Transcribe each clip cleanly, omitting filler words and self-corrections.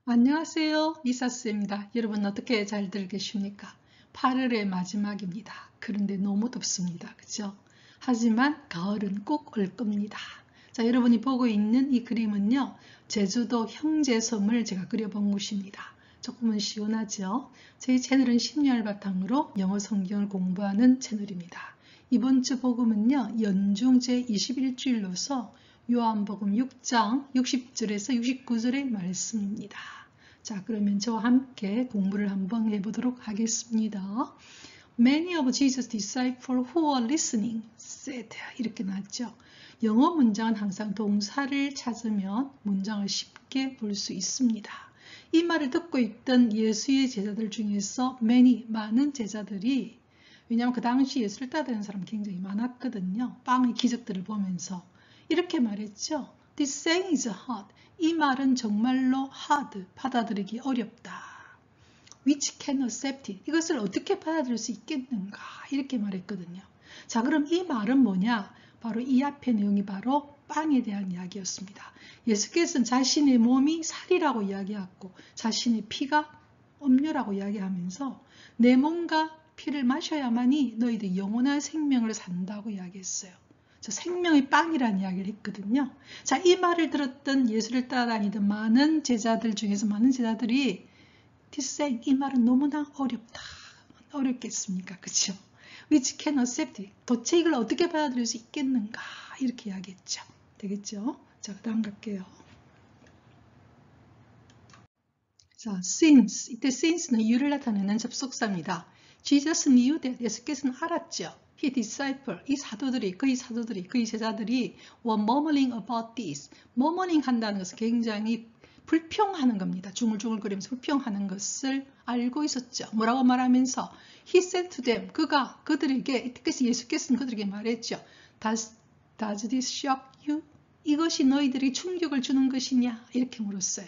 안녕하세요. 이사스입니다. 여러분 어떻게 잘들 계십니까? 8월의 마지막입니다. 그런데 너무 덥습니다. 그죠? 하지만 가을은 꼭 올 겁니다. 자, 여러분이 보고 있는 이 그림은요. 제주도 형제섬을 제가 그려본 곳입니다. 조금은 시원하죠? 저희 채널은 심리학을 바탕으로 영어 성경을 공부하는 채널입니다. 이번 주 복음은요. 연중 제21주일로서 요한복음 6장 60절에서 69절의 말씀입니다. 자, 그러면 저와 함께 공부를 한번 해보도록 하겠습니다. Many of Jesus' disciples who were listening said 이렇게 나왔죠. 영어 문장은 항상 동사를 찾으면 문장을 쉽게 볼 수 있습니다. 이 말을 듣고 있던 예수의 제자들 중에서 많은 제자들이 왜냐하면 그 당시 예수를 따르는 사람이 굉장히 많았거든요. 빵의 기적들을 보면서 이렇게 말했죠. This saying is hard. 이 말은 정말로 hard, 받아들이기 어렵다. Which can accept it. 이것을 어떻게 받아들일 수 있겠는가? 이렇게 말했거든요. 자, 그럼 이 말은 뭐냐? 바로 이 앞의 내용이 바로 빵에 대한 이야기였습니다. 예수께서는 자신의 몸이 살이라고 이야기하고 자신의 피가 음료라고 이야기하면서 내 몸과 피를 마셔야만이 너희들 영원한 생명을 산다고 이야기했어요. 생명의 빵이라는 이야기를 했거든요. 자, 이 말을 들었던 예수를 따라다니던 많은 제자들 중에서 많은 제자들이 이 말은 너무나 어렵다. 어렵겠습니까? 그렇죠? Which can accept it. 도대체 이걸 어떻게 받아들일 수 있겠는가? 이렇게 이야기했죠. 되겠죠? 자, 그 다음 갈게요. 자, since. 이때 since는 이유를 나타내는 접속사입니다. Jesus knew that. 예수께서는 알았죠. His disciple, 그의 제자들이 were murmuring about this. murmuring 한다는 것은 굉장히 불평하는 겁니다. 중얼중얼거리면서 불평하는 것을 알고 있었죠. 뭐라고 말하면서 He said to them, 그들에게, 특히 예수께서는 그들에게 말했죠. Does this shock you? 이것이 너희들이 충격을 주는 것이냐? 이렇게 물었어요.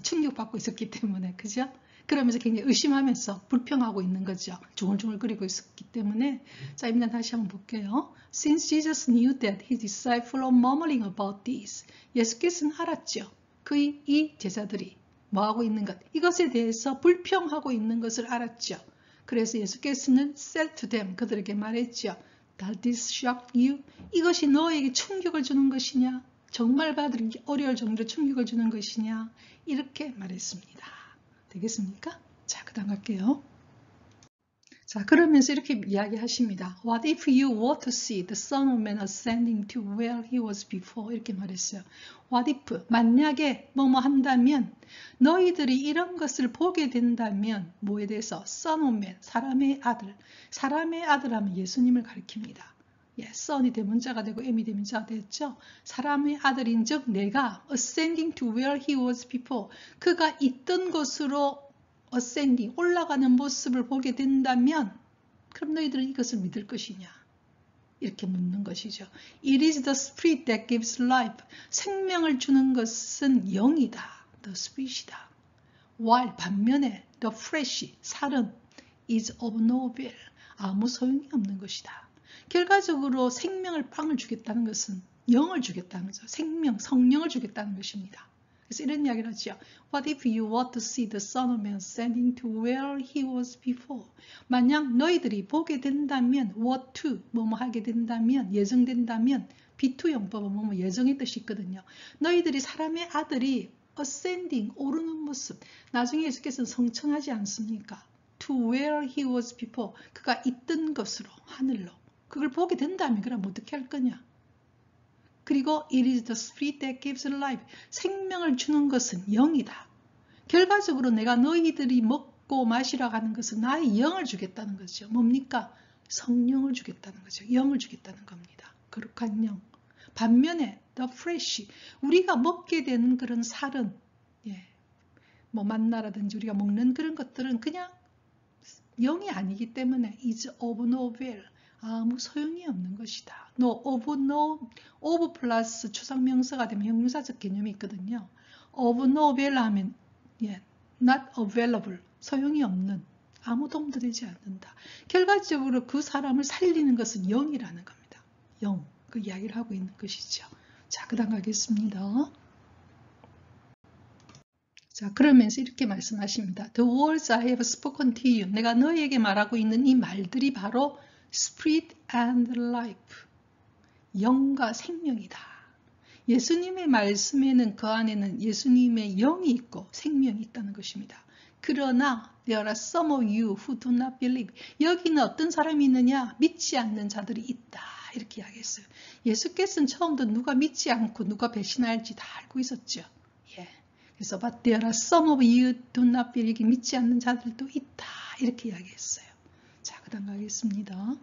충격받고 있었기 때문에, 그죠? 그러면서 굉장히 의심하면서 불평하고 있는 거죠. 중얼중얼거리고 있었기 때문에. 자, 입니다. 다시 한번 볼게요. Since Jesus knew that his disciples were murmuring about this. 예수께서는 알았죠. 그의 이 제자들이 뭐하고 있는 것, 이것에 대해서 불평하고 있는 것을 알았죠. 그래서 예수께서는 said to them, 그들에게 말했죠. Does this shock you? 이것이 너에게 충격을 주는 것이냐? 정말 받아들이기 어려울 정도로 충격을 주는 것이냐? 이렇게 말했습니다. 되겠습니까? 자, 그 다음 갈게요. 자, 그러면서 이렇게 이야기하십니다. What if you were to see the Son of Man ascending to where he was before? 이렇게 말했어요. What if, 만약에 뭐뭐 한다면, 너희들이 이런 것을 보게 된다면, 뭐에 대해서? Son of Man, 사람의 아들. 사람의 아들 하면 예수님을 가리킵니다. 예, son이 대문자가 되고 m이 대문자가 됐죠. 사람의 아들인 즉 내가 ascending to where he was before, 그가 있던 곳으로 ascending, 올라가는 모습을 보게 된다면 그럼 너희들은 이것을 믿을 것이냐? 이렇게 묻는 것이죠. It is the spirit that gives life. 생명을 주는 것은 영이다. The spirit이다. While 반면에 the flesh, 살은 is of no avail. 아무 소용이 없는 것이다. 결과적으로 생명을 빵을 주겠다는 것은 영을 주겠다는 거죠. 생명, 성령을 주겠다는 것입니다. 그래서 이런 이야기를 하죠. What if you were to see the Son of Man ascending to where he was before? 만약 너희들이 보게 된다면, were to, 뭐뭐 하게 된다면, 예정된다면, be2 용법은 뭐뭐 예정의 뜻이 있거든요. 너희들이 사람의 아들이 ascending, 오르는 모습. 나중에 예수께서는 성천하지 않습니까? To where he was before. 그가 있던 것으로, 하늘로. 그걸 보게 된다면 그럼 어떻게 할 거냐? 그리고 it is the spirit that gives life. 생명을 주는 것은 영이다. 결과적으로 내가 너희들이 먹고 마시러 가는 것은 나의 영을 주겠다는 거죠. 뭡니까? 성령을 주겠다는 거죠. 영을 주겠다는 겁니다. 거룩한 영. 반면에 the flesh, 우리가 먹게 되는 그런 살은 뭐 만나라든지 우리가 먹는 그런 것들은 그냥 영이 아니기 때문에 is of no avail. 아무 소용이 없는 것이다. of 플러스 추상명사가 되면 형용사적 개념이 있거든요. of no avail 하면 not available, 소용이 없는, 아무 도움도 되지 않는다. 결과적으로 그 사람을 살리는 것은 영이라는 겁니다. 영, 그 이야기를 하고 있는 것이죠. 자, 그 다음 가겠습니다. 자, 그러면서 이렇게 말씀하십니다. The words I have spoken to you. 내가 너희에게 말하고 있는 이 말들이 바로 Spirit and Life. 영과 생명이다. 예수님의 말씀에는 그 안에는 예수님의 영이 있고 생명이 있다는 것입니다. 그러나 there are some of you who do not believe. 여기는 어떤 사람이 있느냐? 믿지 않는 자들이 있다. 이렇게 이야기했어요. 예수께서는 처음부터 누가 믿지 않고 누가 배신할지 다 알고 있었죠. 예. 그래서 but there are some of you do not believe. 믿지 않는 자들도 있다. 이렇게 이야기했어요. 자, 그 다음 가겠습니다.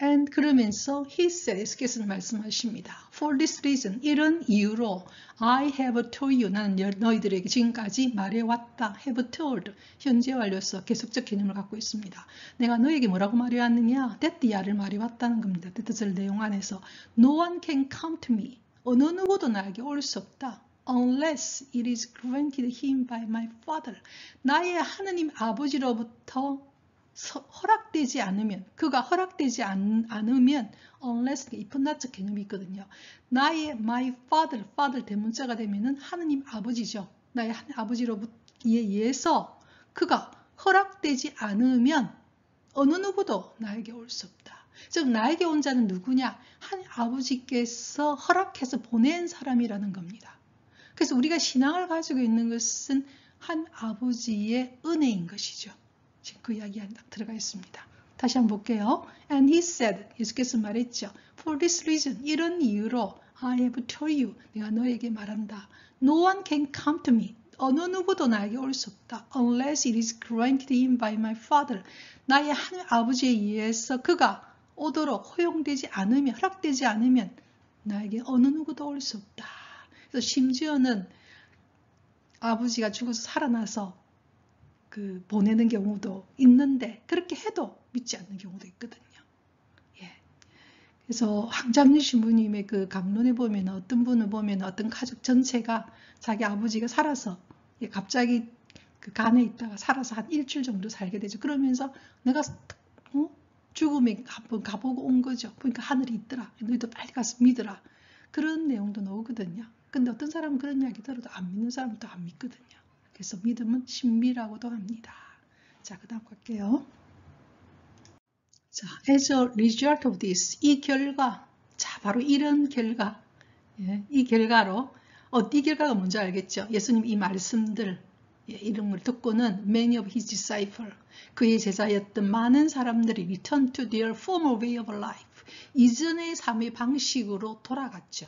And 그러면서 he said, 예수께서는 말씀하십니다. For this reason, 이런 이유로 I have told you, 나는 너희들에게 지금까지 말해왔다. have told, 현재 완료서 계속적 개념을 갖고 있습니다. 내가 너희에게 뭐라고 말해왔느냐? that야를 말해왔다는 겁니다. that을 내용 안에서 No one can come to me. 어느 누구도 나에게 올 수 없다. Unless it is granted him by my Father. 나의 하느님 아버지로부터 허락되지 않으면, 그가 허락되지 않으면 unless, ifnot 개념이 있거든요. 나의 my father 대문자가 되면은 하느님 아버지죠. 나의 하느님 아버지로부터 의해서 그가 허락되지 않으면 어느 누구도 나에게 올 수 없다. 즉 나에게 온 자는 누구냐? 하느님 아버지께서 허락해서 보낸 사람이라는 겁니다. 그래서 우리가 신앙을 가지고 있는 것은 한 아버지의 은혜인 것이죠. 지금 그 이야기에 들어가 있습니다. 다시 한번 볼게요. And he said, 예수께서 말했죠. For this reason, 이런 이유로 I have told you, 내가 너에게 말한다. No one can come to me. 어느 누구도 나에게 올 수 없다. Unless it is granted him by my Father. 나의 하나님 아버지에 의해서 그가 오도록 허용되지 않으면, 허락되지 않으면 나에게 어느 누구도 올 수 없다. 그래서 심지어는 아버지가 죽어서 살아나서 보내는 경우도 있는데 그렇게 해도 믿지 않는 경우도 있거든요. 예. 그래서 황장윤 신부님의 그 강론에 보면 어떤 분을 보면 어떤 가족 전체가 자기 아버지가 살아서 갑자기 그 간에 있다가 살아서 한 일주일 정도 살게 되죠. 그러면서 내가 죽음에 한번 가보고 온 거죠. 그러니까 하늘이 있더라. 너희도 빨리 가서 믿으라. 그런 내용도 나오거든요. 근데 어떤 사람은 그런 이야기 들어도 안 믿는 사람은 또 안 믿거든요. 그래서 믿음은 신비라고도 합니다. 자, 그 다음 갈게요. 자, as a result of this, 이 결과, 자, 바로 이런 결과, 예, 이 결과로, 이 결과가 뭔지 알겠죠? 예수님 이 말씀들, 예, 이런 걸 듣고는 many of his disciples, 그의 제자였던 많은 사람들이 return to their former way of life, 이전의 삶의 방식으로 돌아갔죠.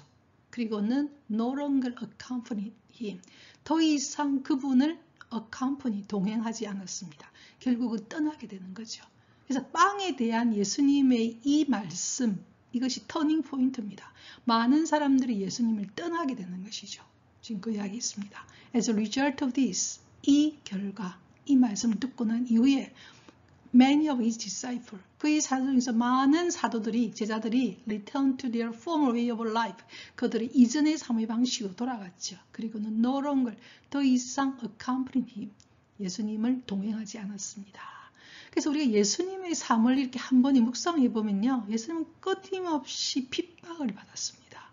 그리고는 no longer accompany him, 더 이상 그분을 accompany, 동행하지 않았습니다. 결국은 떠나게 되는 거죠. 그래서 빵에 대한 예수님의 이 말씀, 이것이 터닝 포인트입니다. 많은 사람들이 예수님을 떠나게 되는 것이죠. 지금 그 이야기 있습니다. As a result of this, 이 결과, 이 말씀을 듣고 난 이후에 many of his disciples, 그의 사도 중에서 많은 사도들이, 제자들이 return to their former way of life, 그들이 이전의 삶의 방식으로 돌아갔죠. 그리고는 no longer, 더 이상 accompany him, 예수님을 동행하지 않았습니다. 그래서 우리가 예수님의 삶을 이렇게 한 번에 묵상해 보면요, 예수님은 끊임없이 핍박을 받았습니다.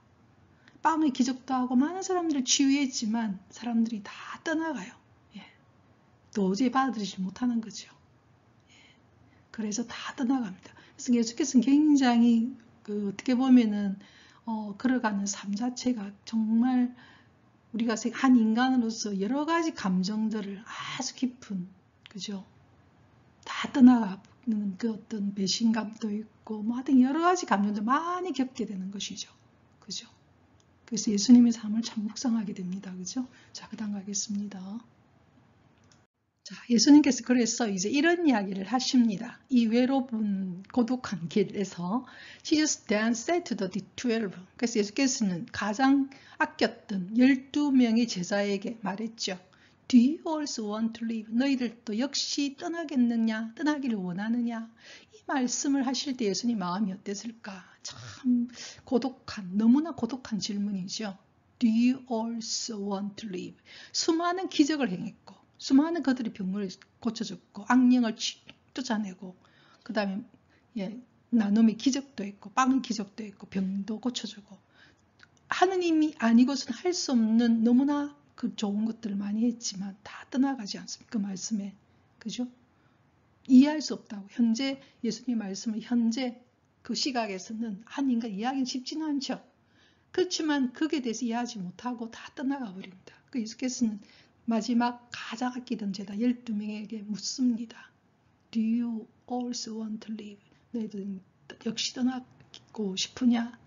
빵의 기적도 하고 많은 사람들을 치유했지만 사람들이 다 떠나가요. 예. 도저히 받아들이지 못하는 거죠. 그래서 다 떠나갑니다. 그래서 예수께서는 굉장히 어떻게 보면은 걸어가는 삶 자체가 정말 우리가 한 인간으로서 여러 가지 감정들을 아주 깊은, 그죠? 다 떠나가는 그 어떤 배신감도 있고 뭐 하여튼 여러 가지 감정들 많이 겪게 되는 것이죠. 그죠? 그래서 예수님의 삶을 참 묵상하게 됩니다. 그죠? 자, 그 다음 가겠습니다. 자, 예수님께서 그래서 이제 이런 이야기를 하십니다. 이 외로운 고독한 길에서 Jesus then said to the 12. 그래서 예수께서는 가장 아꼈던 12명의 제자에게 말했죠. Do you also want to leave? 너희들도 역시 떠나겠느냐? 떠나기를 원하느냐? 이 말씀을 하실 때 예수님 마음이 어땠을까? 참 고독한, 너무나 고독한 질문이죠. Do you also want to leave? 수많은 기적을 행했고 수많은 그들이 병을 고쳐줬고 악령을 쫓아내고 그 다음에 나눔의 기적도 있고 빵의 기적도 있고 병도 고쳐주고 하느님이 아니고서는 할 수 없는 너무나 그 좋은 것들을 많이 했지만 다 떠나가지 않습니까? 그 말씀에. 그죠? 이해할 수 없다고. 현재 예수님 말씀을 현재 그 시각에서는 한 인간 이해하기는 쉽지는 않죠. 그렇지만 거기에 대해서 이해하지 못하고 다 떠나가 버립니다. 그 예수께서는 마지막 가장 아끼던 제자 12명에게 묻습니다. Do you also want to live? 너희들 역시 떠나고 싶으냐?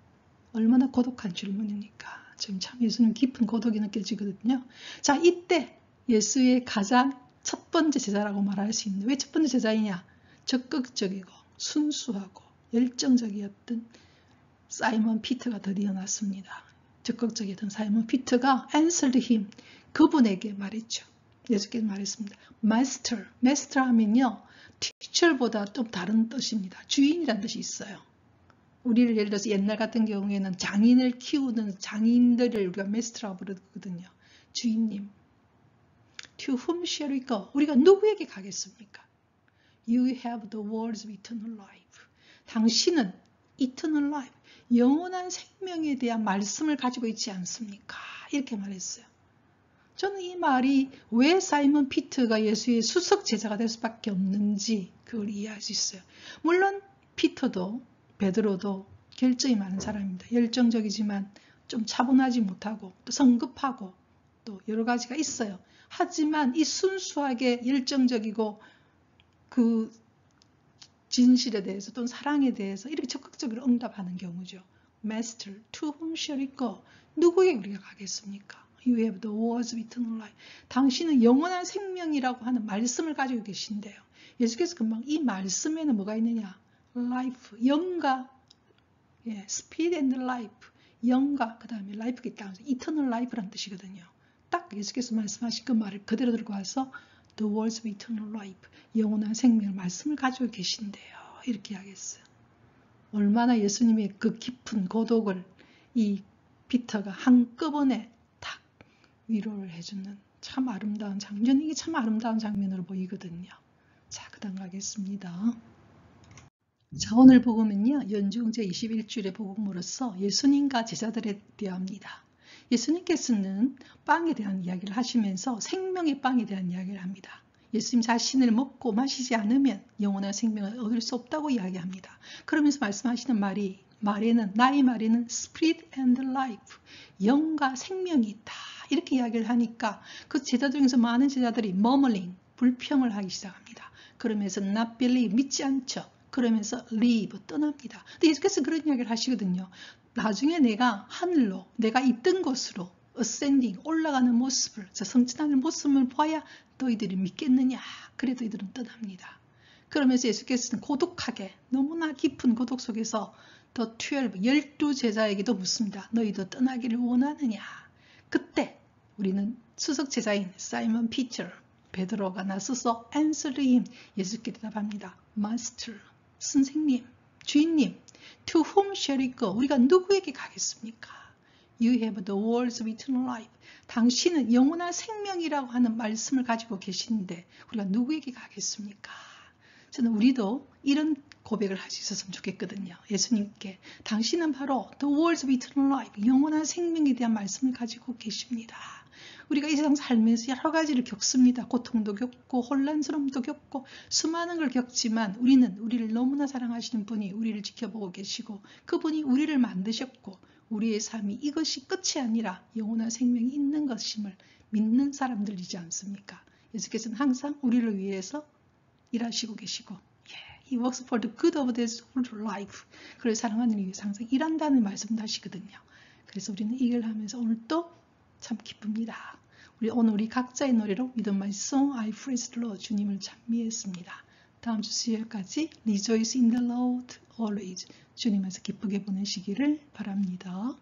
얼마나 고독한 질문입니까? 지금 참 예수님 깊은 고독이 느껴지거든요. 자, 이때 예수의 가장 첫 번째 제자라고 말할 수 있는, 왜 첫 번째 제자이냐? 적극적이고 순수하고 열정적이었던 사이먼 피터가 드디어 났습니다. 적극적이었던 사이먼 피터가 answered him, 그분에게 말했죠. 예수께서 말했습니다. Master, Master 하면요, teacher보다 좀 다른 뜻입니다. 주인이라는 뜻이 있어요. 우리를 예를 들어서 옛날 같은 경우에는 장인을 키우는 장인들을 우리가 Master라고 부르거든요. 주인님. To whom shall we go? 우리가 누구에게 가겠습니까? You have the words of eternal life. 당신은 eternal life, 영원한 생명에 대한 말씀을 가지고 있지 않습니까? 이렇게 말했어요. 저는 이 말이 왜 사이먼 피터가 예수의 수석 제자가 될 수밖에 없는지 그걸 이해할 수 있어요. 물론 피터도 베드로도 결정이 많은 사람입니다. 열정적이지만 좀 차분하지 못하고 또 성급하고 또 여러 가지가 있어요. 하지만 이 순수하게 열정적이고 그 진실에 대해서 또는 사랑에 대해서 이렇게 적극적으로 응답하는 경우죠. Master, to whom shall we go? 누구에게 우리가 가겠습니까? You have the words of eternal life. 당신은 영원한 생명이라고 하는 말씀을 가지고 계신데요. 예수께서 금방 이 말씀에는 뭐가 있느냐? Life, 영과 Spirit and life, 영과 그 다음에 life가 있다. Eternal life라는 뜻이거든요. 딱 예수께서 말씀하신 그 말을 그대로 들고 와서 The words of eternal life, 영원한 생명을 말씀을 가지고 계신데요. 이렇게 이야기했어요. 얼마나 예수님의 그 깊은 고독을 이 피터가 한꺼번에 탁 위로를 해주는 참 아름다운 장면, 이게 참 아름다운 장면으로 보이거든요. 자, 그 다음 가겠습니다. 자, 오늘 복음은요, 연중 제21주일의 복음으로서 예수님과 제자들에 대합니다. 예수님께서는 빵에 대한 이야기를 하시면서 생명의 빵에 대한 이야기를 합니다. 예수님 자신을 먹고 마시지 않으면 영원한 생명을 얻을 수 없다고 이야기합니다. 그러면서 말씀하시는 나의 말에는 Spirit and Life, 영과 생명이 있다. 이렇게 이야기를 하니까 그 제자들 중에서 많은 제자들이 murmuring, 불평을 하기 시작합니다. 그러면서 not believe, 믿지 않죠. 그러면서 leave, 떠납니다. 근데 예수께서 그런 이야기를 하시거든요. 나중에 내가 하늘로, 내가 있던 곳으로 ascending, 올라가는 모습을, 성취하는 모습을 봐야 너희들이 믿겠느냐. 그래도 이들은 떠납니다. 그러면서 예수께서는 고독하게, 너무나 깊은 고독 속에서 the 12 제자에게도 묻습니다. 너희도 떠나기를 원하느냐. 그때 우리는 수석 제자인 사이먼 피터, 베드로가 나서서 answer him, 예수께 대답합니다. Master, 선생님, 주인님, to whom shall we go? 우리가 누구에게 가겠습니까? You have the words of eternal life. 당신은 영원한 생명이라고 하는 말씀을 가지고 계시는데 우리가 누구에게 가겠습니까? 저는 우리도 이런 고백을 할 수 있었으면 좋겠거든요. 예수님께 당신은 바로 the words of eternal life, 영원한 생명에 대한 말씀을 가지고 계십니다. 우리가 이 세상 살면서 여러 가지를 겪습니다. 고통도 겪고 혼란스러움도 겪고 수많은 걸 겪지만 우리는 우리를 너무나 사랑하시는 분이 우리를 지켜보고 계시고 그분이 우리를 만드셨고 우리의 삶이 이것이 끝이 아니라 영원한 생명이 있는 것임을 믿는 사람들이지 않습니까? 예수께서는 항상 우리를 위해서 일하시고 계시고 He works for the good of this whole life. 그를 사랑하는 이유에서 항상 일한다는 말씀도 하시거든요. 그래서 우리는 이걸 하면서 오늘 또 참 기쁩니다. 오늘 우리 각자의 노래로 With my song I praise the Lord, 주님을 찬미했습니다. 다음 주 수요일까지 Rejoice in the Lord always, 주님께서 기쁘게 보내시기를 바랍니다.